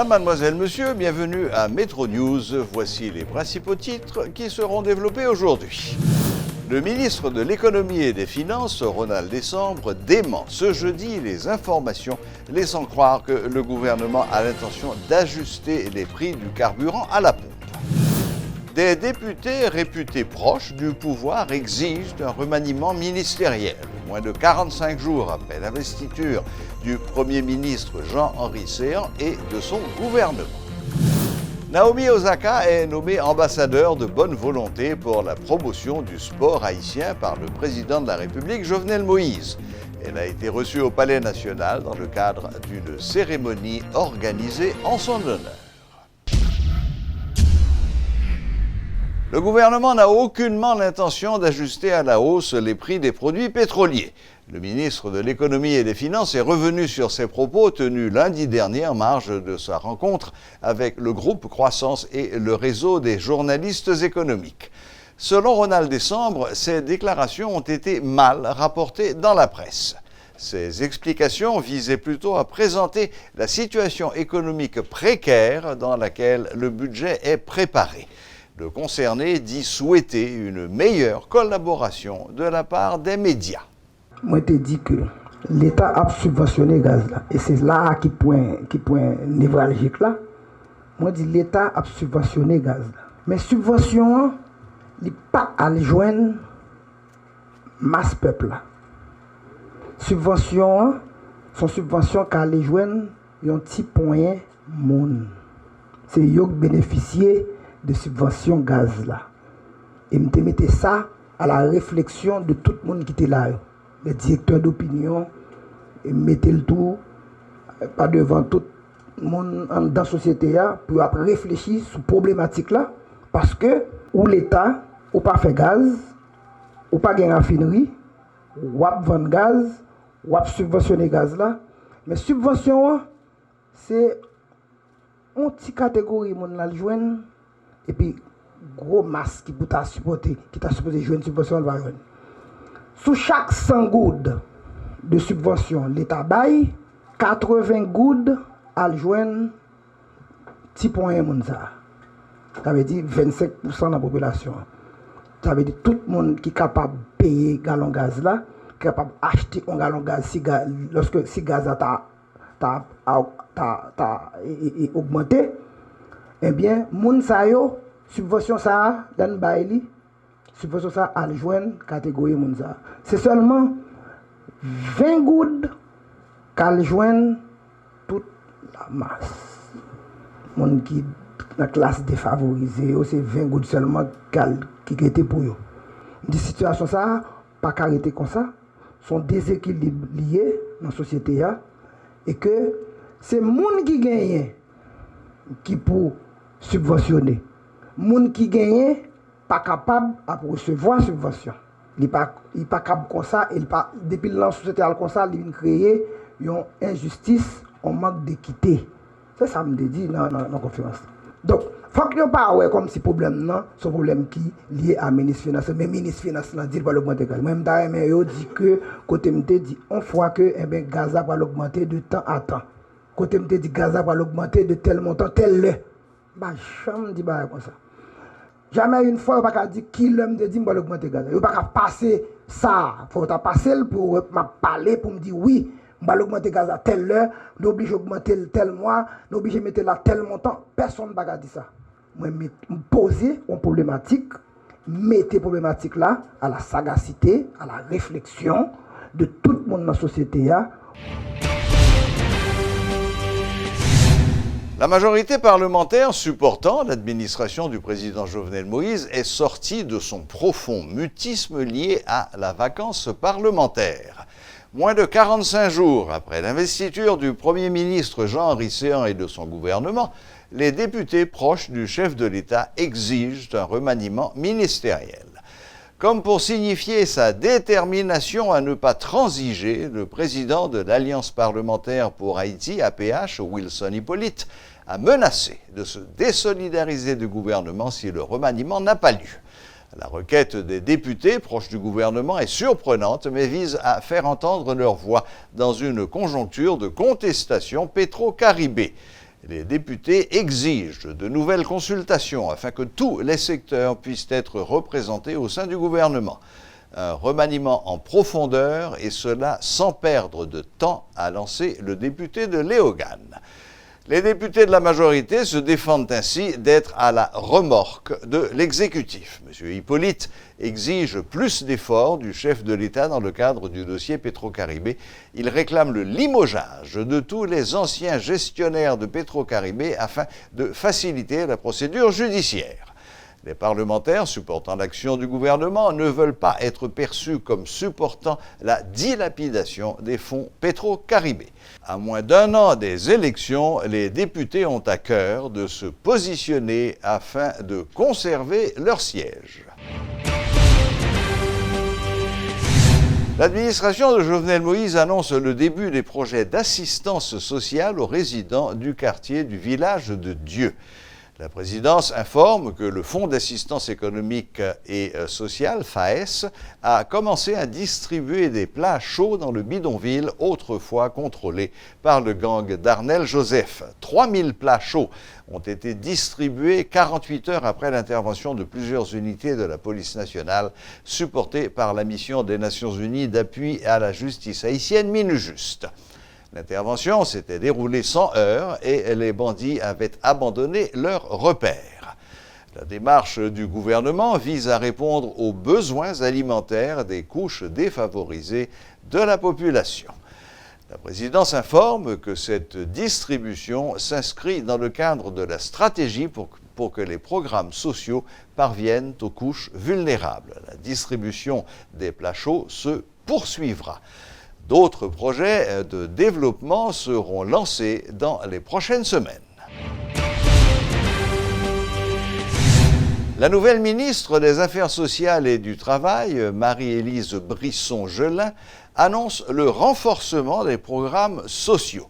Mesdames, Mademoiselles, Messieurs, bienvenue à Métro News. Voici les principaux titres qui seront développés aujourd'hui. Le ministre de l'Économie et des Finances, Ronald Décembre, dément ce jeudi les informations laissant croire que le gouvernement a l'intention d'ajuster les prix du carburant à la pompe. Des députés réputés proches du pouvoir exigent un remaniement ministériel. Moins de 45 jours après l'investiture du Premier ministre Jean-Henri Séan et de son gouvernement. Naomi Osaka est nommée ambassadeur de bonne volonté pour la promotion du sport haïtien par le président de la République, Jovenel Moïse. Elle a été reçue au Palais national dans le cadre d'une cérémonie organisée en son honneur. Le gouvernement n'a aucunement l'intention d'ajuster à la hausse les prix des produits pétroliers. Le ministre de l'Économie et des Finances est revenu sur ses propos tenus lundi dernier en marge de sa rencontre avec le groupe Croissance et le réseau des journalistes économiques. Selon Ronald Décembre, ces déclarations ont été mal rapportées dans la presse. Ces explications visaient plutôt à présenter la situation économique précaire dans laquelle le budget est préparé. Le concerné dit souhaiter une meilleure collaboration de la part des médias. Moi, je te dis que l'État a subventionné le gaz là. Et c'est là qui point névralgique là. Moi, je dis l'État a subventionné le gaz là. Mais subvention, il n'est pas à joindre masse peuple là. Subvention, son subvention qu'à les joindre un petit point monde. C'est eux qui bénéficient de subvention gaz là. Et je mettais ça à la réflexion de tout le monde qui était là. Les directeurs d'opinion, et mettez le tout, pas devant tout le monde dans la société pour réfléchir sur cette problématique là. Parce que, ou l'État, ou pas fait gaz, ou pas gagner raffinerie, ou pas vendre gaz, ou pas subventionner gaz là. Mais subvention, c'est une petite catégorie de monde là joindre. Et puis, gros masse qui t'a supporté, qui t'a supposé jouer une subvention, elle va jouer. Sous chaque 100 gouttes de subvention, l'État baille, 80 gouttes à joindre petit point monza. Ça veut dire 25% de la population. Ça veut dire tout le monde qui est capable de payer gallon gaz là, capable d'acheter un gallon gaz si gaz a augmenté. Eh bien, moun sa yo, subvention ça, dan baili, subvention ça à joindre catégorie moun sa. C'est seulement 20 gouttes qu'à joindre toute la masse. Moun qui la classe défavorisée, c'est 20 gouttes seulement qui était pour eux. Des situations ça, pas carité comme ça, sont déséquilibrés liés dans la société et que c'est moun qui gagne qui pour subventionner. Moun qui gagne pas capable à recevoir subvention. Il pas capable comme ça, depuis la société comme ça, il créer une injustice, un manque d'équité. C'est ça me dit dans la conférence. Donc, faut que pas ouais comme si problème non, ce problème qui lié à ministre finance, mais ministre finance n'a dit pas l'augmenter gaz. Même d'ailleurs yo dit que côté me dit on fois que gaz va l'augmenter de temps à temps. Côté me dit gaz va l'augmenter de tel montant tel le. Bah jamais dit bah comme ça. Jamais une fois pas dit qui l'homme de dit va l'augmenter gaz. Il pas passer ça, faut ta passer pour m'a parler pour me dire oui, va l'augmenter gaz à tel heure, nous obligé augmenter tel mois, nous obligé mettre là tel montant, personne va dire ça. Moi me poser une problématique, mettez problématique là à la sagacité, à la réflexion de tout le monde dans la société. La majorité parlementaire supportant l'administration du président Jovenel Moïse est sortie de son profond mutisme lié à la vacance parlementaire. Moins de 45 jours après l'investiture du Premier ministre Jean-Henri Séan et de son gouvernement, les députés proches du chef de l'État exigent un remaniement ministériel. Comme pour signifier sa détermination à ne pas transiger, le président de l'Alliance parlementaire pour Haïti, APH, Wilson Hippolyte, a menacé de se désolidariser du gouvernement si le remaniement n'a pas lieu. La requête des députés proches du gouvernement est surprenante, mais vise à faire entendre leur voix dans une conjoncture de contestation pétro-caribée. Les députés exigent de nouvelles consultations afin que tous les secteurs puissent être représentés au sein du gouvernement. Un remaniement en profondeur, et cela sans perdre de temps, a lancé le député de Léogâne. Les députés de la majorité se défendent ainsi d'être à la remorque de l'exécutif. M. Hippolyte exige plus d'efforts du chef de l'État dans le cadre du dossier Petro-Caribé. Il réclame le limogeage de tous les anciens gestionnaires de Petro-Caribé afin de faciliter la procédure judiciaire. Les parlementaires supportant l'action du gouvernement ne veulent pas être perçus comme supportant la dilapidation des fonds Petro-Caribé. À moins d'un an des élections, les députés ont à cœur de se positionner afin de conserver leur siège. L'administration de Jovenel Moïse annonce le début des projets d'assistance sociale aux résidents du quartier du village de Dieu. La présidence informe que le Fonds d'assistance économique et sociale, FAES, a commencé à distribuer des plats chauds dans le bidonville autrefois contrôlé par le gang d'Arnel Joseph. 3000 plats chauds ont été distribués 48 heures après l'intervention de plusieurs unités de la police nationale supportées par la mission des Nations Unies d'appui à la justice haïtienne Minujuste. L'intervention s'était déroulée sans heurts et les bandits avaient abandonné leurs repères. La démarche du gouvernement vise à répondre aux besoins alimentaires des couches défavorisées de la population. La présidence informe que cette distribution s'inscrit dans le cadre de la stratégie pour que les programmes sociaux parviennent aux couches vulnérables. La distribution des plats chauds se poursuivra. D'autres projets de développement seront lancés dans les prochaines semaines. La nouvelle ministre des Affaires sociales et du Travail, Marie-Élise Brisson-Gelin, annonce le renforcement des programmes sociaux.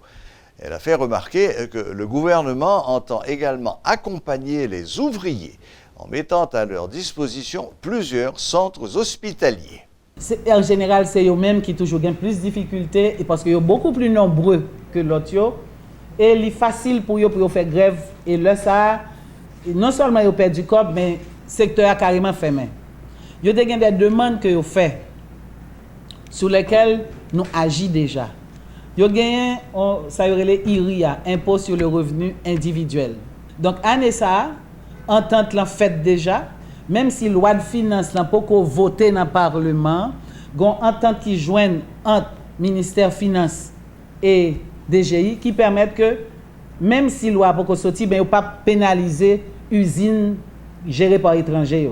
Elle a fait remarquer que le gouvernement entend également accompagner les ouvriers en mettant à leur disposition plusieurs centres hospitaliers. En général, c'est eux-mêmes qui toujours gagnent plus de difficultés parce qu'ils sont beaucoup plus nombreux que l'autre. Et il est facile pour eux faire grève. Et là, ça, non seulement ils perdent du corps, mais le secteur a carrément fermé. Il y a des demandes que vous faites sur lesquelles nous agissons déjà. Il y a gagné, ça y aurait les IRIA, impôt sur le revenu individuel. Donc, année ça, entente l'en fait déjà. Même si la loi de finances n'a pas voté dans le Parlement, il y a une entente qui joigne entre le ministère des Finances et DGI qui permettent que, même si la loi n'a pas sorti, il ne faut pas pénaliser les usines gérées par étrangers.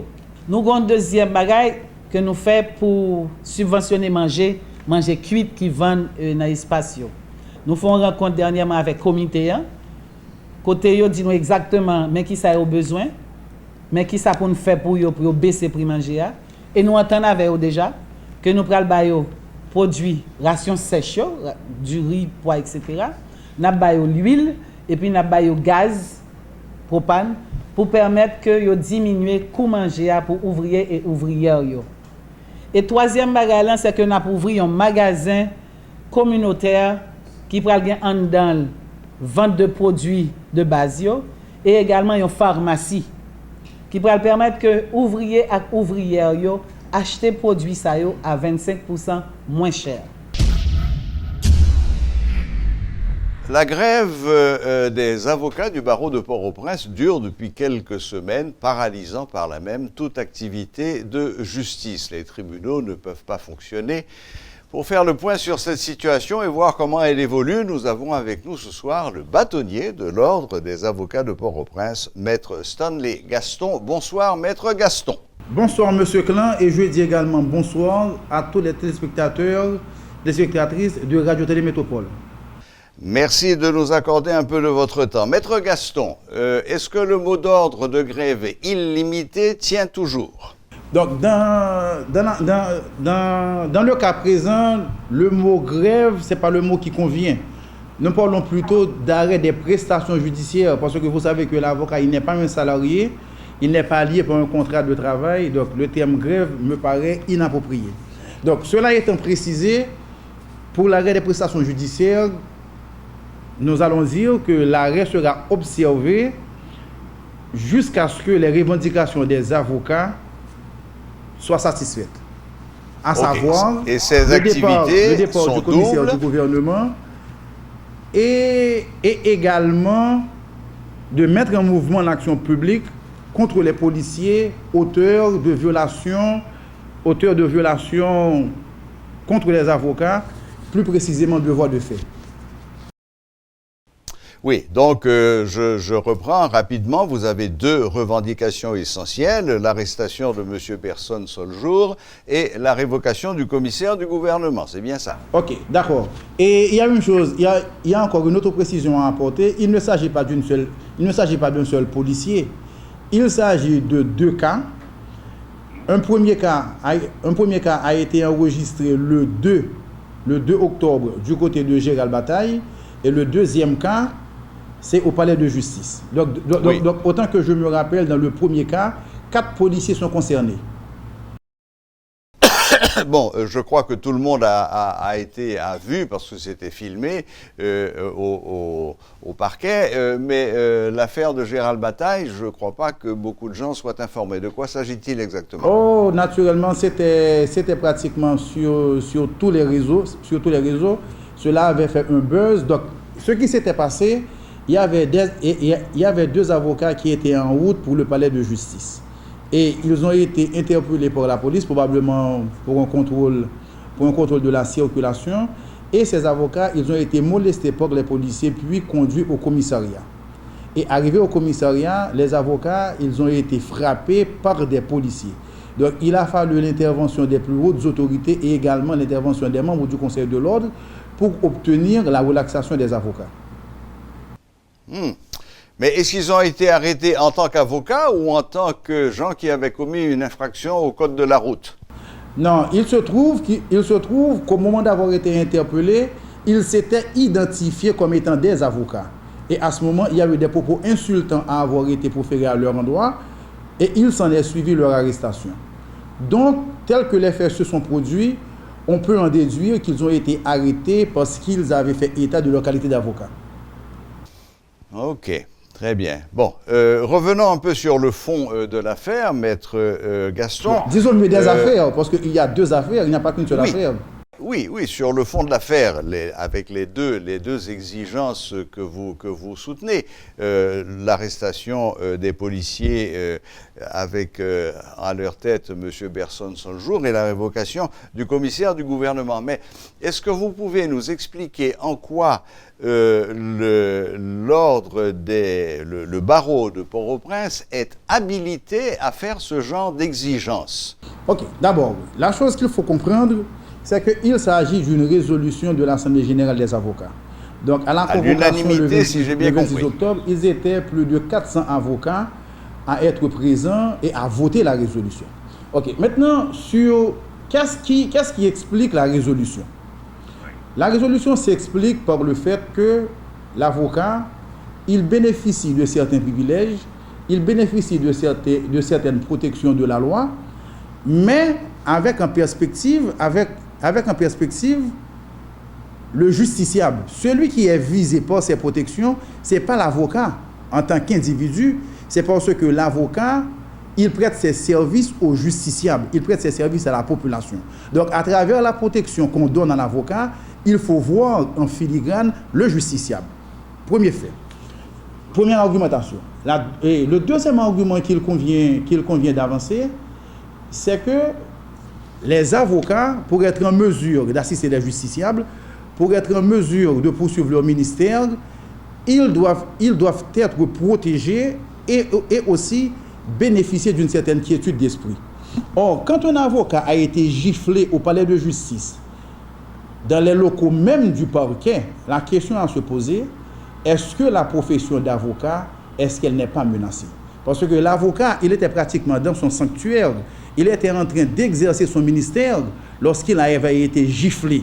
Nous avons un deuxième bagage que nous faisons pour subventionner manger cuit qui vendent dans l'espace. Nous faisons une rencontre dernièrement avec le comité. Côté, ils disent exactement mais qui ça a besoin. Mais qui ça pour nous faire pour baisser le prix manger. Et nous entendons avec eux déjà que nous prenons produits, rations sèches, du riz, pois, etc. Nous avons l'huile et puis nous avons gaz, propane, pour permettre que nous diminuions le coût manger pour ouvriers et ouvrières. Et troisième bagage, c'est que nous avons ouvert un magasin communautaire qui prend en dans vente de produits de base et également une pharmacie qui pourrait permettre que ouvriers et ouvrières achètent produits à 25% moins cher. La grève des avocats du barreau de Port-au-Prince dure depuis quelques semaines, paralysant par là même toute activité de justice. Les tribunaux ne peuvent pas fonctionner. Pour faire le point sur cette situation et voir comment elle évolue, nous avons avec nous ce soir le bâtonnier de l'Ordre des avocats de Port-au-Prince, Maître Stanley Gaston. Bonsoir, Maître Gaston. Bonsoir, Monsieur Clan, et je dis également bonsoir à tous les téléspectateurs, les spectatrices de Radio-Télé Métropole. Merci de nous accorder un peu de votre temps. Maître Gaston, est-ce que le mot d'ordre de grève illimité tient toujours ? Donc, dans le cas présent, le mot grève, ce n'est pas le mot qui convient. Nous parlons plutôt d'arrêt des prestations judiciaires, parce que vous savez que l'avocat, il n'est pas un salarié, il n'est pas lié par un contrat de travail, donc le terme grève me paraît inapproprié. Donc, cela étant précisé, pour l'arrêt des prestations judiciaires, nous allons dire que l'arrêt sera observé jusqu'à ce que les revendications des avocats soient satisfaites. À savoir, et ces le départ sont du commissaire doubles. du gouvernement et également de mettre en mouvement l'action publique contre les policiers auteurs de violations contre les avocats, plus précisément de voies de fait. Oui, donc je reprends rapidement. Vous avez deux revendications essentielles, l'arrestation de M. Persson Soljour et la révocation du commissaire du gouvernement. C'est bien ça? Ok, d'accord. Et il y a une chose, il y a encore une autre précision à apporter. Il ne s'agit pas d'un seul policier. Il s'agit de deux cas. Un premier cas a été enregistré le 2 octobre du côté de Gérald Bataille et le deuxième cas, c'est au palais de justice. Donc, autant que je me rappelle, dans le premier cas, 4 policiers sont concernés. Bon, je crois que tout le monde a vu, parce que c'était filmé au parquet, mais l'affaire de Gérald Bataille, je ne crois pas que beaucoup de gens soient informés. De quoi s'agit-il exactement? Oh, naturellement, c'était pratiquement sur tous les réseaux. Cela avait fait un buzz. Donc, ce qui s'était passé, il y avait deux avocats qui étaient en route pour le palais de justice. Et ils ont été interpellés par la police, probablement pour un contrôle de la circulation. Et ces avocats, ils ont été molestés par les policiers, puis conduits au commissariat. Et arrivés au commissariat, les avocats, ils ont été frappés par des policiers. Donc, il a fallu l'intervention des plus hautes autorités et également l'intervention des membres du Conseil de l'ordre pour obtenir la relaxation des avocats. Mais est-ce qu'ils ont été arrêtés en tant qu'avocats ou en tant que gens qui avaient commis une infraction au code de la route? Non, il se trouve qu'au moment d'avoir été interpellés, ils s'étaient identifiés comme étant des avocats. Et à ce moment, il y avait des propos insultants à avoir été proférés à leur endroit et il s'en est suivi leur arrestation. Donc, tel que les faits se sont produits, on peut en déduire qu'ils ont été arrêtés parce qu'ils avaient fait état de leur qualité d'avocat. Ok, très bien. Bon, revenons un peu sur le fond de l'affaire, maître Gaston. Bon, disons-le des affaires, parce qu'il y a deux affaires, il n'y a pas qu'une seule affaire. Oui, sur le fond de l'affaire, avec les deux exigences que vous soutenez, l'arrestation des policiers avec à leur tête M. Persson Soljour et la révocation du commissaire du gouvernement. Mais est-ce que vous pouvez nous expliquer en quoi le barreau de Port-au-Prince est habilité à faire ce genre d'exigence? Ok, d'abord, la chose qu'il faut comprendre, c'est qu'il s'agit d'une résolution de l'Assemblée générale des avocats. Donc, à la convocation le 26 octobre, ils étaient plus de 400 avocats à être présents et à voter la résolution. Ok, maintenant, sur qu'est-ce qui explique la résolution? La résolution s'explique par le fait que l'avocat, il bénéficie de certains privilèges, il bénéficie de certaines protections de la loi, mais avec en perspective le justiciable. Celui qui est visé par ces protections, ce n'est pas l'avocat en tant qu'individu, c'est parce que l'avocat, il prête ses services au justiciable, il prête ses services à la population. Donc, à travers la protection qu'on donne à l'avocat, il faut voir en filigrane le justiciable. Premier fait. Première argumentation. Et le deuxième argument qu'il convient d'avancer, c'est que les avocats, pour être en mesure d'assister les justiciables, pour être en mesure de poursuivre leur ministère, ils doivent être protégés et aussi bénéficier d'une certaine quiétude d'esprit. Or, quand un avocat a été giflé au palais de justice, dans les locaux même du parquet, la question à se poser, est-ce que la profession d'avocat, est-ce qu'elle n'est pas menacée? Parce que l'avocat, il était pratiquement dans son sanctuaire, il était en train d'exercer son ministère lorsqu'il avait été giflé.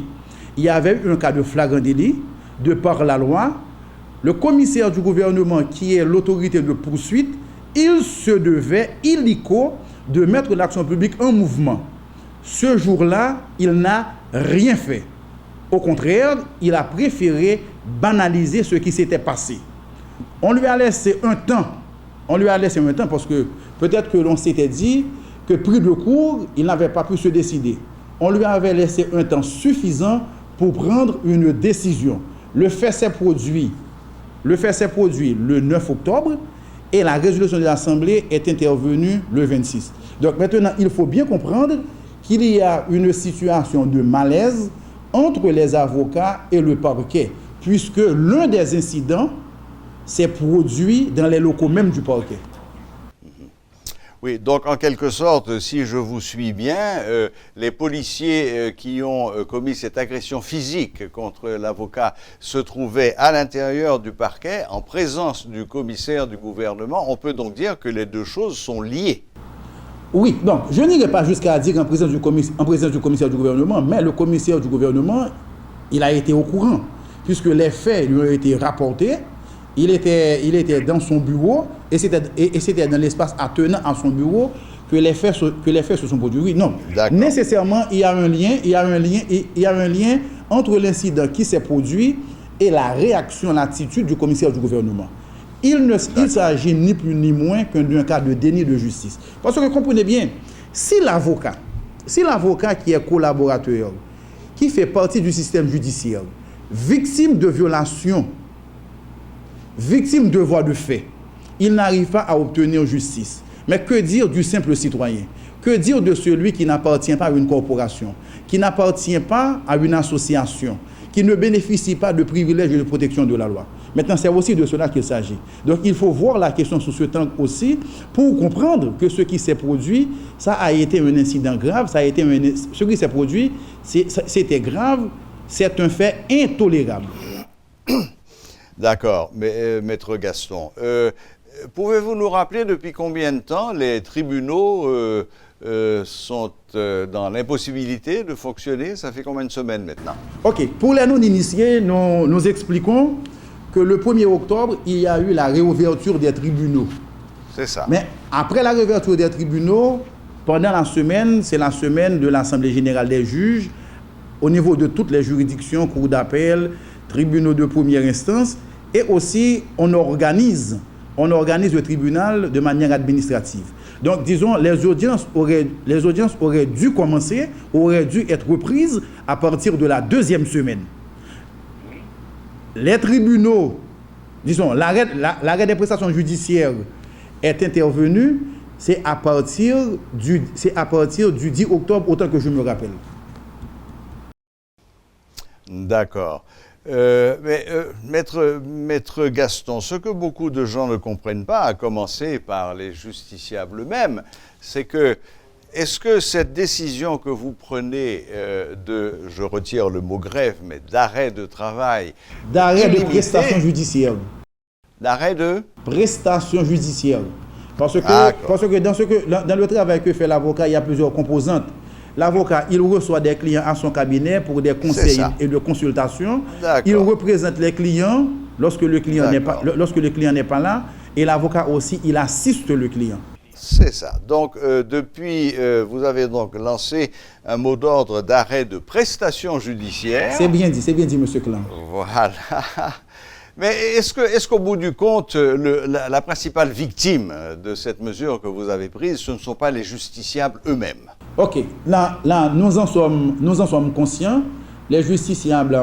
Il y avait eu un cas de flagrant délit, de par la loi. Le commissaire du gouvernement, qui est l'autorité de poursuite, il se devait, illico, de mettre l'action publique en mouvement. Ce jour-là, il n'a rien fait. Au contraire, il a préféré banaliser ce qui s'était passé. On lui a laissé un temps. On lui a laissé un temps parce que peut-être que l'on s'était dit que pris de court, il n'avait pas pu se décider. On lui avait laissé un temps suffisant pour prendre une décision. Le fait s'est produit le 9 octobre et la résolution de l'Assemblée est intervenue le 26. Donc maintenant, il faut bien comprendre qu'il y a une situation de malaise entre les avocats et le parquet, puisque l'un des incidents s'est produit dans les locaux même du parquet. Oui, donc en quelque sorte, si je vous suis bien, les policiers qui ont commis cette agression physique contre l'avocat se trouvaient à l'intérieur du parquet, en présence du commissaire du gouvernement. On peut donc dire que les deux choses sont liées. Oui, donc je n'irai pas jusqu'à dire en présence du commissaire du gouvernement, mais le commissaire du gouvernement, il a été au courant, puisque les faits lui ont été rapportés. Il était dans son bureau et c'était dans l'espace attenant à son bureau que les faits se sont produits. Oui, non. Nécessairement, il y a un lien entre l'incident qui s'est produit et la réaction, l'attitude du commissaire du gouvernement. Il s'agit ni plus ni moins qu'un cas de déni de justice. Parce que comprenez bien, si l'avocat qui est collaborateur, qui fait partie du système judiciaire, victime de violations, victime de voies de fait, il n'arrive pas à obtenir justice. Mais que dire du simple citoyen? Que dire de celui qui n'appartient pas à une corporation, qui n'appartient pas à une association, qui ne bénéficie pas de privilèges et de protection de la loi? Maintenant, c'est aussi de cela qu'il s'agit. Donc, il faut voir la question sous ce temps aussi pour comprendre que ce qui s'est produit, ça a été un incident grave, ce qui s'est produit, c'était grave, c'est un fait intolérable. D'accord, mais Maître Gaston, pouvez-vous nous rappeler depuis combien de temps les tribunaux sont dans l'impossibilité de fonctionner? Ça fait combien de semaines maintenant? Ok, pour les non-initiés, nous expliquons que le 1er octobre, il y a eu la réouverture des tribunaux. C'est ça. Mais après la réouverture des tribunaux, pendant la semaine, c'est la semaine de l'Assemblée générale des juges, au niveau de toutes les juridictions, cours d'appel, tribunaux de première instance, et aussi on organise le tribunal de manière administrative. Donc disons, les audiences auraient dû commencer, auraient dû être reprises à partir de la 2e semaine. Les tribunaux, disons, l'arrêt des prestations judiciaires est intervenu, c'est à partir du 10 octobre, autant que je me rappelle. D'accord. Maître Gaston, ce que beaucoup de gens ne comprennent pas, à commencer par les justiciables eux-mêmes, c'est que, est-ce que cette décision que vous prenez je retire le mot grève, mais d'arrêt de travail... D'arrêt de prestation judiciaire. D'arrêt de prestation judiciaire. Parce que dans le travail que fait l'avocat, il y a plusieurs composantes. L'avocat, il reçoit des clients à son cabinet pour des conseils et de consultations. Il représente les clients lorsque le client n'est pas là. Et l'avocat aussi, il assiste le client. C'est ça. Donc, depuis, vous avez donc lancé un mot d'ordre d'arrêt de prestation judiciaire. C'est bien dit, M. Clan. Voilà. Mais est-ce qu'au bout du compte, la principale victime de cette mesure que vous avez prise, ce ne sont pas les justiciables eux-mêmes? Ok, là, nous en sommes conscients. Les justiciables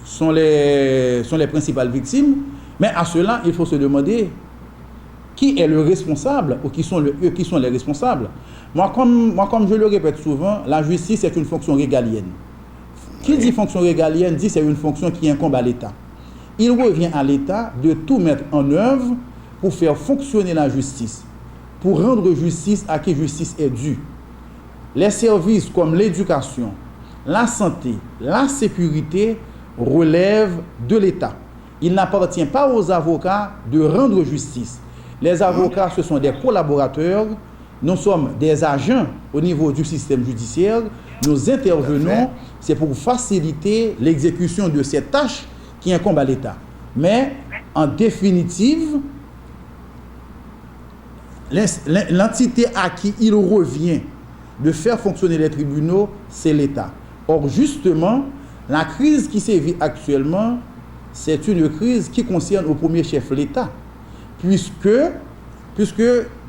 sont les principales victimes. Mais à cela, il faut se demander qui est le responsable ou qui sont les responsables. Moi, comme je le répète souvent, la justice est une fonction régalienne. Qui dit fonction régalienne dit c'est une fonction qui incombe à l'État. Il revient à l'État de tout mettre en œuvre pour faire fonctionner la justice, pour rendre justice à qui justice est due. Les services comme l'éducation, la santé, la sécurité relèvent de l'État. Il n'appartient pas aux avocats de rendre justice. Les avocats, ce sont des collaborateurs. Nous sommes des agents au niveau du système judiciaire. Nous intervenons, c'est pour faciliter l'exécution de ces tâches qui incombent à l'État. Mais, en définitive, l'entité à qui il revient de faire fonctionner les tribunaux, c'est l'État. Or, justement, La crise qui sévit actuellement, c'est une crise qui concerne au premier chef l'État, puisque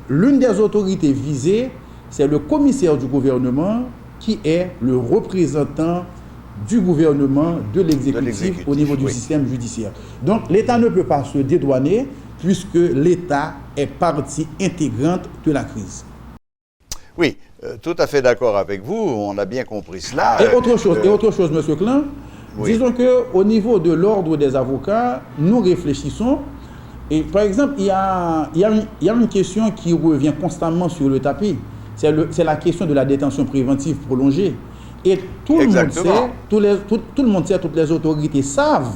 l'une des autorités visées, c'est le commissaire du gouvernement qui est le représentant du gouvernement, de l'exécutif au niveau du système judiciaire. Donc l'État ne peut pas se dédouaner puisque l'État est partie intégrante de la crise. Oui, tout à fait d'accord avec vous, on a bien compris cela. Et autre chose, M. Klein, oui. Disons qu'au niveau de l'ordre des avocats, nous réfléchissons. Et par exemple, il y a une question qui revient constamment sur le tapis. C'est la question de la détention préventive prolongée. Et tout le monde sait, tout le monde sait, toutes les autorités savent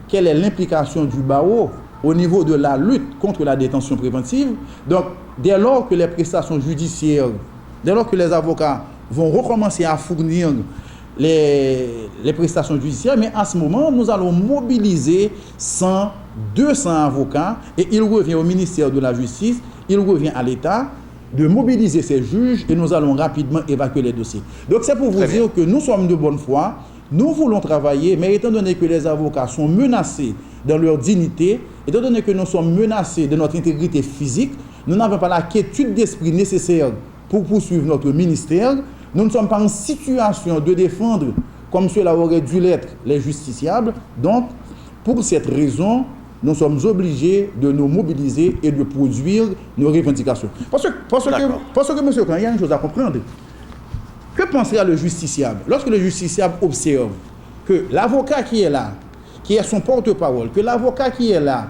quelle est l'implication du barreau au niveau de la lutte contre la détention préventive. Donc, dès lors que les prestations judiciaires, dès lors que les avocats vont recommencer à fournir les prestations judiciaires, mais à ce moment, nous allons mobiliser 100, 200 avocats et il revient au ministère de la Justice, il revient à l'État de mobiliser ces juges et nous allons rapidement évacuer les dossiers. Donc c'est pour vous dire que nous sommes de bonne foi, nous voulons travailler, mais étant donné que les avocats sont menacés dans leur dignité, étant donné que nous sommes menacés de notre intégrité physique, nous n'avons pas la quiétude d'esprit nécessaire pour poursuivre notre ministère. Nous ne sommes pas en situation de défendre, comme cela aurait dû l'être, les justiciables. Donc, pour cette raison, nous sommes obligés de nous mobiliser et de produire nos revendications. Parce que monsieur Klein, il y a une chose à comprendre. Que pensera le justiciable? Lorsque le justiciable observe que l'avocat qui est là, qui est son porte-parole, que l'avocat qui est là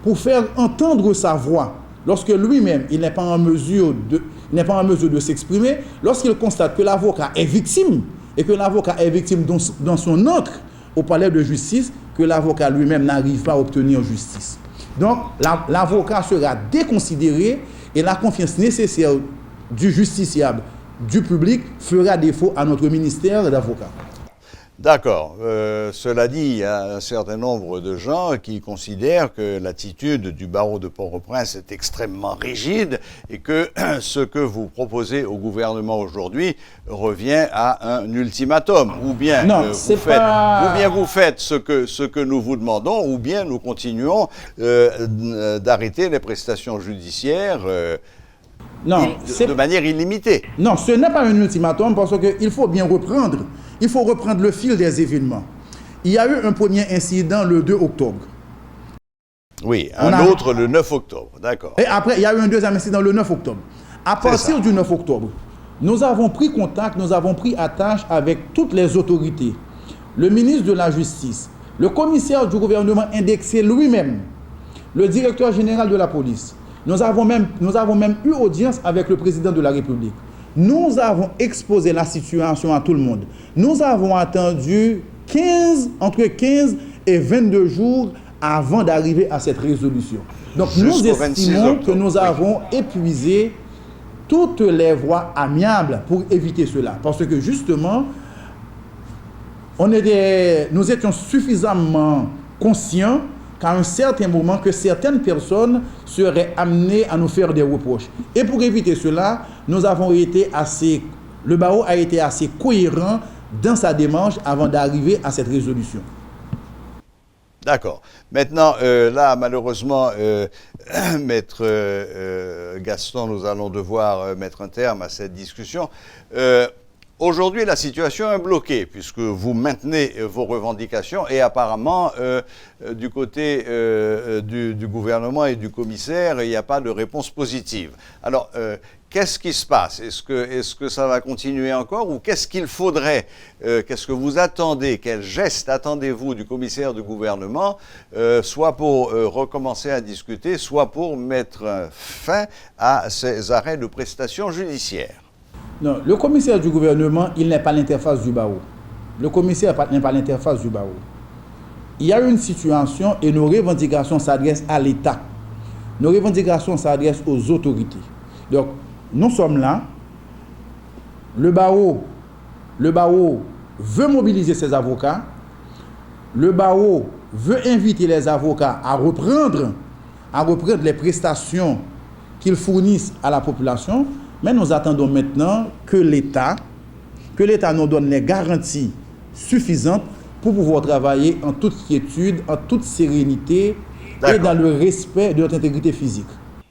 pour faire entendre sa voix, lorsque lui-même, il n'est pas en mesure de s'exprimer, lorsqu'il constate que l'avocat est victime, et que l'avocat est victime dans son entrée au palais de justice, que l'avocat lui-même n'arrive pas à obtenir justice. Donc, l'avocat sera déconsidéré et la confiance nécessaire du justiciable, du public, fera défaut à notre ministère d'avocats. D'accord. Cela dit, il y a un certain nombre de gens qui considèrent que l'attitude du barreau de Port-au-Prince est extrêmement rigide et que ce que vous proposez au gouvernement aujourd'hui revient à un ultimatum. Ou bien, vous faites ce que nous vous demandons, ou bien nous continuons d'arrêter les prestations judiciaires de manière illimitée. Non, ce n'est pas un ultimatum parce qu'il faut bien reprendre. Il faut reprendre le fil des événements. Il y a eu un premier incident le 2 octobre. Oui, autre le 9 octobre, d'accord. Et après, il y a eu un deuxième incident le 9 octobre. À partir du 9 octobre, nous avons pris contact, nous avons pris attache avec toutes les autorités. Le ministre de la Justice, le commissaire du gouvernement indexé lui-même, le directeur général de la police. Nous avons même eu audience avec le président de la République. Nous avons exposé la situation à tout le monde. Nous avons attendu entre 15 et 22 jours avant d'arriver à cette résolution. Donc nous estimons que nous avons épuisé toutes les voies amiables pour éviter cela. Parce que justement, nous étions suffisamment conscients qu'à un certain moment, que certaines personnes seraient amenées à nous faire des reproches. Et pour éviter cela, le barreau a été assez cohérent dans sa démarche avant d'arriver à cette résolution. D'accord. Maintenant, là, malheureusement, Maître Gaston, nous allons devoir mettre un terme à cette discussion. Aujourd'hui, la situation est bloquée puisque vous maintenez vos revendications et apparemment, du côté du gouvernement et du commissaire, il n'y a pas de réponse positive. Alors, qu'est-ce qui se passe? Est-ce que ça va continuer encore ou qu'est-ce qu'il faudrait? Qu'est-ce que vous attendez? Quel geste attendez-vous du commissaire du gouvernement, soit pour recommencer à discuter, soit pour mettre fin à ces arrêts de prestations judiciaires? Non, le commissaire du gouvernement, il n'est pas l'interface du barreau. Le commissaire n'est pas l'interface du barreau. Il y a une situation et nos revendications s'adressent à l'État. Nos revendications s'adressent aux autorités. Donc, nous sommes là. Le barreau veut mobiliser ses avocats. Le barreau veut inviter les avocats à reprendre les prestations qu'ils fournissent à la population. Mais nous attendons maintenant que l'État nous donne les garanties suffisantes pour pouvoir travailler en toute quiétude, en toute sérénité et dans le respect de notre intégrité physique.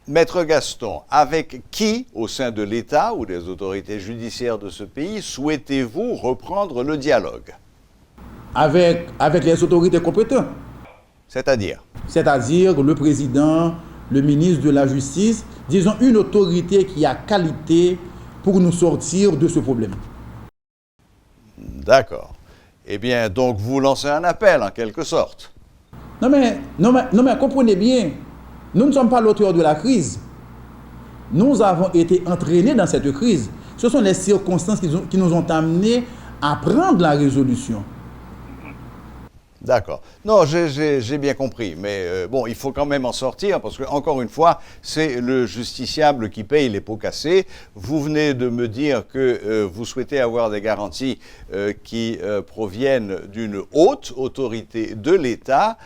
Maître Gaston, avec qui, au sein de l'État ou des autorités judiciaires de ce pays, souhaitez-vous reprendre le dialogue? Avec les autorités compétentes. C'est-à-dire? C'est-à-dire le président, le ministre de la Justice, disons une autorité qui a qualité pour nous sortir de ce problème. D'accord. Eh bien, donc vous lancez un appel, en quelque sorte. Non mais comprenez bien, nous ne sommes pas l'auteur de la crise. Nous avons été entraînés dans cette crise. Ce sont les circonstances qui nous ont amenés à prendre la résolution. D'accord. Non, j'ai bien compris. Mais bon, il faut quand même en sortir parce que, encore une fois, c'est le justiciable qui paye les pots cassés. Vous venez de me dire que vous souhaitez avoir des garanties qui proviennent d'une haute autorité de l'État.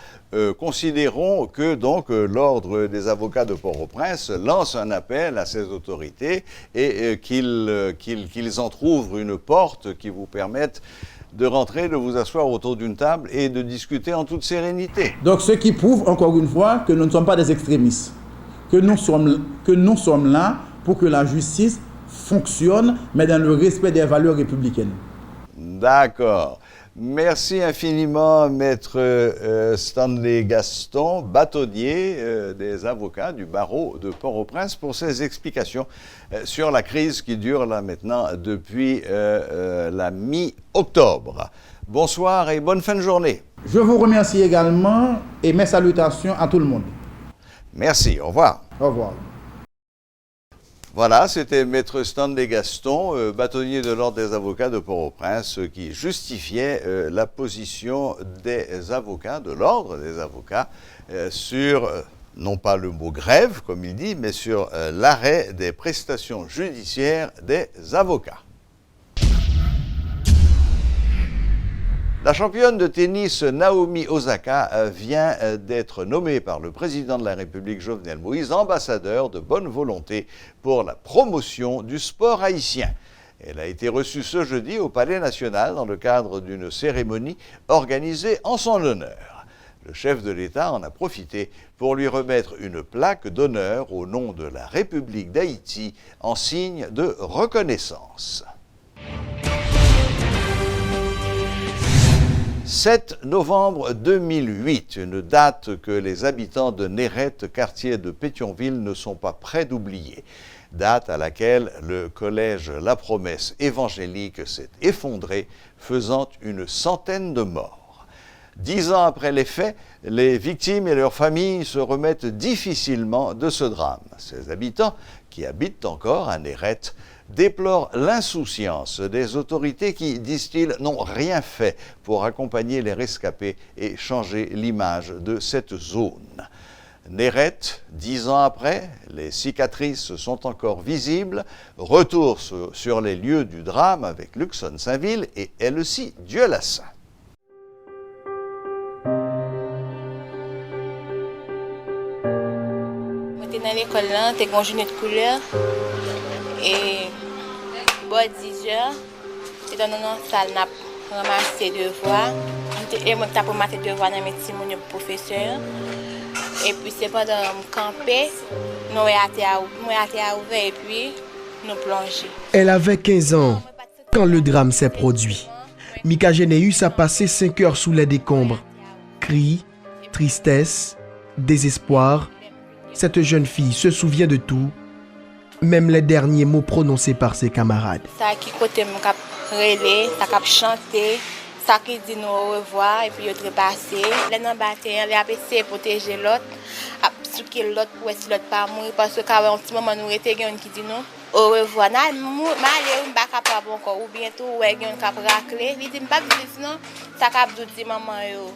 Considérons que donc l'Ordre des avocats de Port-au-Prince lance un appel à ces autorités et qu'ils entr'ouvrent une porte qui vous permette de rentrer, de vous asseoir autour d'une table et de discuter en toute sérénité. Donc ce qui prouve encore une fois que nous ne sommes pas des extrémistes, que nous sommes là pour que la justice fonctionne, mais dans le respect des valeurs républicaines. D'accord. Merci infiniment, Maître Stanley Gaston, bâtonnier des avocats du barreau de Port-au-Prince, pour ces explications sur la crise qui dure là maintenant depuis la mi-octobre. Bonsoir et bonne fin de journée. Je vous remercie également et mes salutations à tout le monde. Merci, au revoir. Au revoir. Voilà, c'était Maître Stanley Gaston, bâtonnier de l'Ordre des avocats de Port-au-Prince, qui justifiait la position des avocats, de l'Ordre des avocats, sur, non pas le mot grève, comme il dit, mais sur l'arrêt des prestations judiciaires des avocats. La championne de tennis Naomi Osaka vient d'être nommée par le président de la République Jovenel Moïse ambassadeur de bonne volonté pour la promotion du sport haïtien. Elle a été reçue ce jeudi au Palais National dans le cadre d'une cérémonie organisée en son honneur. Le chef de l'État en a profité pour lui remettre une plaque d'honneur au nom de la République d'Haïti en signe de reconnaissance. 7 novembre 2008, une date que les habitants de Nérette, quartier de Pétionville, ne sont pas près d'oublier. Date à laquelle le collège La Promesse évangélique s'est effondré, faisant une centaine de morts. 10 ans après les faits, les victimes et leurs familles se remettent difficilement de ce drame. Ces habitants, qui habitent encore à Nérette, déplore l'insouciance des autorités qui, disent-ils, n'ont rien fait pour accompagner les rescapés et changer l'image de cette zone. Nérette, 10 ans après, les cicatrices sont encore visibles. Retour sur les lieux du drame avec Luxon Saint-Ville et Elsie Dieu-Lassin. J'étais dans l'école là, j'étais en journée de couleur. Et bon 10 heures, j'étais dans une salle, j'ai ramassé des devoirs. Et moi, j'ai ramassé des devoirs dans mes petits professeurs. Et puis, c'est pendant que je campais, nous avons ouvert et puis nous plongeons. Elle avait 15 ans quand le drame s'est produit. Mika Généus a passé 5 heures sous les décombres. Cris, tristesse, désespoir. Cette jeune fille se souvient de tout, même les derniers mots prononcés par ses camarades. Ça qui côté me cap relé, ça cap chanter, ça qui dit nous au revoir et puis il trépassé. Les non batté, les a essayé protéger l'autre, a souquer l'autre pour essayer l'autre pas mourir parce que quand un petit moment nous était quelqu'un qui dit nous au revoir. Na m'aller on pas capable encore ou bientôt ouais quelqu'un cap racler, il dit pas vivre sinon ça cap dit maman yo.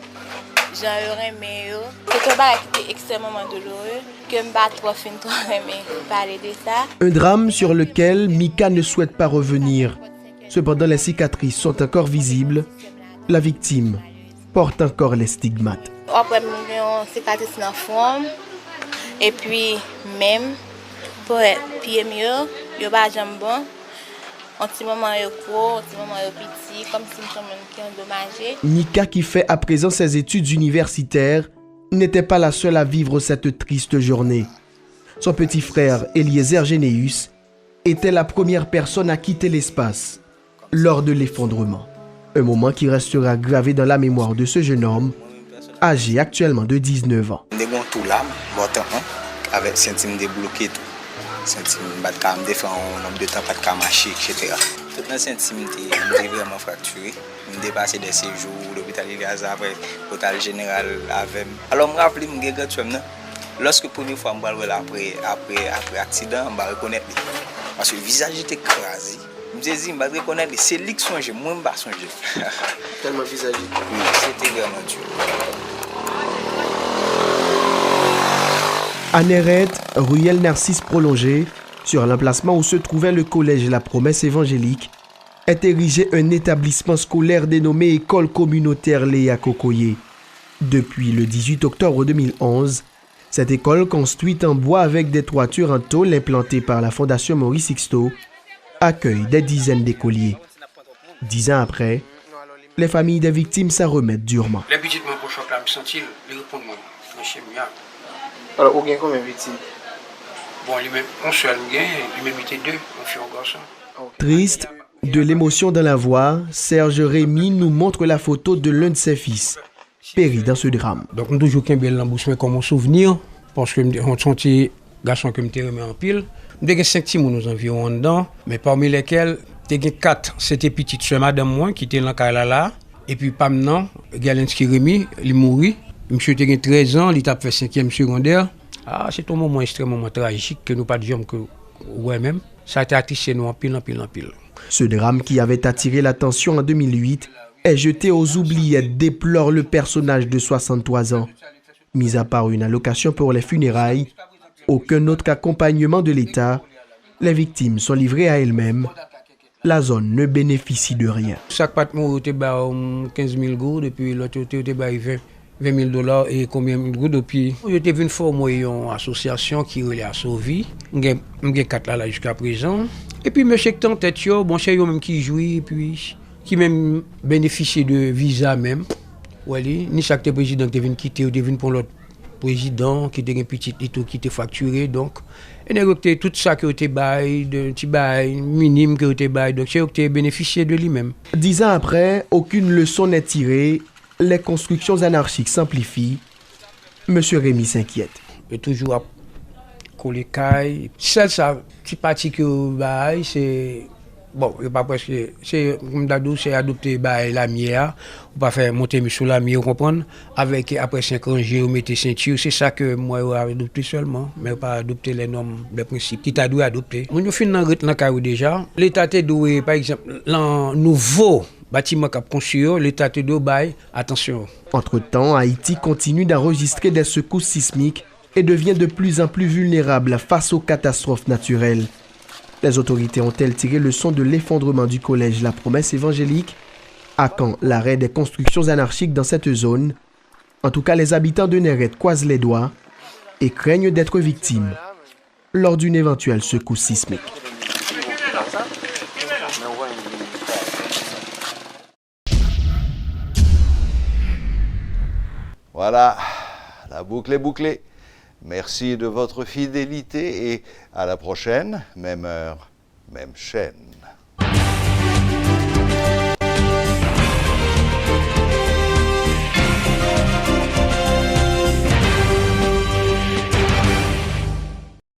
C'est un bail qui était extrêmement douloureux, que je ne pas trop fin parler de ça. Un drame sur lequel Mika ne souhaite pas revenir. Cependant, les cicatrices sont encore visibles. La victime porte encore les stigmates. Après, j'ai une cicatrice dans la forme. Et puis, même, pour être pied mieux, je n'ai pas de bon. Un petit moment gros, un petit moment petit, comme si nous sommes qui endommagés. Mika, qui fait à présent ses études universitaires, n'était pas la seule à vivre cette triste journée. Son petit frère, Eliezer Généus, était la première personne à quitter l'espace lors de l'effondrement. Un moment qui restera gravé dans la mémoire de ce jeune homme, âgé actuellement de 19 ans. Je suis tout là, avec sentiment débloqué tout. Sentiment de me défendre un nombre de temps, pas de marcher, etc. Tout le sentiment est vraiment fracturé. Je me dépassé des séjours, l'hôpital de Gaza, après l'hôpital général avec. Alors, je me rappelle, lorsque la première fois je me après l'accident, je me reconnais. Parce que le visage était écrasé. Je me disais, je me reconnais, c'est lui qui songe, moi je ne songe pas. Tellement visagé. Oui, c'était vraiment dur. À Néret, ruelle Narcisse prolongée, sur l'emplacement où se trouvait le collège La Promesse évangélique, est érigé un établissement scolaire dénommé École communautaire Léa Kokoye. Depuis le 18 octobre 2011, cette école, construite en bois avec des toitures en tôle implantées par la Fondation Maurice Sixto, accueille des dizaines d'écoliers. 10 ans après, les familles des victimes s'en remettent durement. Les petites mains pour choc là, me sentir, les répondre moi, chez moi. Alors, où gagne combien de victimes? Bon, lui-même, on seul gagne, lui-même était deux, on fait un garçon. Triste, de l'émotion dans la voix, Serge Rémy nous montre la photo de l'un de ses fils, péri dans ce drame. Donc, on toujours qu'un bel embouchement comme un souvenir, parce que on sentit garçon que me remis en pile. Nous avons 5 petits nous environ dedans, mais parmi lesquels, il y a 4, c'était petite soeur madame moi qui était dans la là, et puis pas maintenant, Galenski Rémy, il mourit. Monsieur a 13 ans, il a fait 5e secondaire. Ah, c'est un moment extrêmement tragique que nous pas disons que ouais même. Ça a été attristé nous en pile. Ce drame qui avait attiré l'attention en 2008 est jeté aux oubliettes, déplore le personnage de 63 ans. Mis à part une allocation pour les funérailles, aucun autre accompagnement de l'État, les victimes sont livrées à elles-mêmes. La zone ne bénéficie de rien. Chaque patron était 15 000 gourds, depuis l'autre était 20 000 $ et combien de gourds depuis. J'étais venu former une association qui relève à Sauvi. J'ai 4 là jusqu'à présent. Et puis, monsieur qui en tête, bon, c'est eux même qui jouent, et puis qui même bénéficient de visa même. Oui, ni chaque président qui est venu quitter ou venu pour l'autre président qui était un petit étau qui était facturé. Donc, et a tout ça qui a été bail, de petit bail minime qui a été bail. Donc, c'est bénéficié de lui-même. 10 ans après, aucune leçon n'est tirée. Les constructions anarchiques s'amplifient. Monsieur Rémy s'inquiète. Et toujours à coller caille. Celle ça, petit parti que bail, c'est bon, pas presque. C'est comme d'adou, c'est adopter bail la mienne. On pas faire monter sur la mienne, comprendre. Avec après 5 ans, j'ai remetté ceinture. C'est ça que moi j'ai adopté seulement, mais pas adopter les normes, les principes qui t'a dû adopter. Nous finissons dans le carreau déjà. L'État t'a doué, par exemple, l'an nouveau bâtiment qu'a construit, l'État te dit bail, attention. Entre-temps, Haïti continue d'enregistrer des secousses sismiques et devient de plus en plus vulnérable face aux catastrophes naturelles. Les autorités ont-elles tiré leçon de l'effondrement du collège La Promesse évangélique? À quand l'arrêt des constructions anarchiques dans cette zone? En tout cas, les habitants de Néret croisent les doigts et craignent d'être victimes lors d'une éventuelle secousse sismique. Voilà, la boucle est bouclée. Merci de votre fidélité et à la prochaine, même heure, même chaîne.